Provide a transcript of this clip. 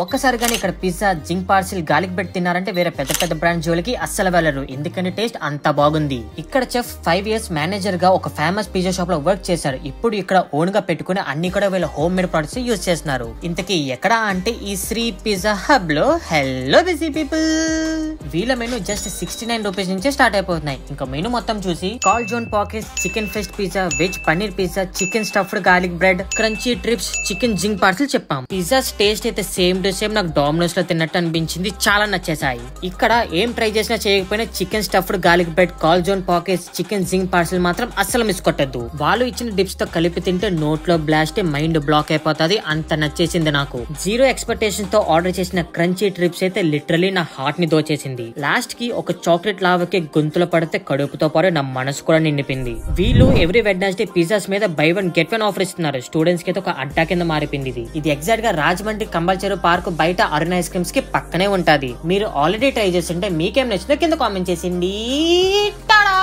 ఒక్కసారిగానే ఇక్కడ పిజ్జా, జింగ్ parcel, garlic bread తిన్నారంటే వేరే పెద్ద పెద్ద బ్రాండ్ జోలికి అస్సలు వెళ్ళరు, ఎందుకంటే టేస్ట్ అంత బాగుంది. ఇక్కడ చెఫ్ 5 years మేనేజర్ గా ఒక ఫేమస్ పిజ్జా షాప్ లో వర్క్ చేశారు. ఇప్పుడు ఇక్కడ ఓన్ గా పెట్టుకుని అన్ని కూడా వీళ్ళ హోమ్ మేడ్ ప్రొడక్ట్స్ యూజ్ చేస్తున్నారు. ఇంతకీ ఎక్కడ అంటే ఈ శ్రీ పిజ్జా హబ్ లో. హెల్లో బిజీ పీపుల్, వీళ్ళ మెనూ జస్ట్ 69 రూపీస్ నుంచే స్టార్ట్ అయిపోతున్నాయి. ఇంకా మెనూ మొత్తం చూసి calzone pockets, chicken fest pizza, veg paneer pizza, chicken stuffed garlic bread, crunchy strips, chicken zing parcel చెప్పాం. పిజ్జాస్ టేస్ట్ అయితే సేమ్ టు సేమ్ నాకు డామినోస్ లో తిన్నట్టు అనిపించింది, చాలా నచ్చేసాయి. ఇక్కడ ఏం ట్రై చేసినా చేయకపోయినా chicken stuffed garlic bread, calzone pockets, chicken zing parcel మాత్రం అస్సలు మిస్ కొట్టద్దు. వాళ్ళు ఇచ్చిన డిప్స్ తో కలిపి తింటే నోట్ లో బ్లాస్ట్, మైండ్ బ్లాక్ అయిపోతుంది, అంత నచ్చేసింది నాకు. జీరో ఎక్స్పెక్టేషన్ తో ఆర్డర్ చేసిన క్రంచీ ట్రిప్స్ అయితే లిటరలీ నా హార్ట్ ని దోచేసింది. లాస్ట్ కి ఒక చాక్లెట్ లావకి గొంతులో పడితే కడుపుతో పాటు నా మనసు కూడా నిండిపోయింది. వీళ్ళు ఎవ్రీ వెడ్నెస్డే పిజ్జాస్ మీద బై 1 get 1 ఆఫర్ ఇస్తున్నారు. స్టూడెంట్స్ కి అయితే ఒక అడ్డా కింద మారిపోయింది. ఇది ఎగ్జాక్ట్ గా రాజమండ్రి కంబల్చెరు పార్క్ బయట అరుణ్ ఐస్ క్రీమ్స్ కి పక్కనే ఉంటది. మీరు ఆల్రెడీ ట్రై చేస్తుంటే మీకేం నచ్చిందో కింద కామెంట్ చేసింది. టాడా.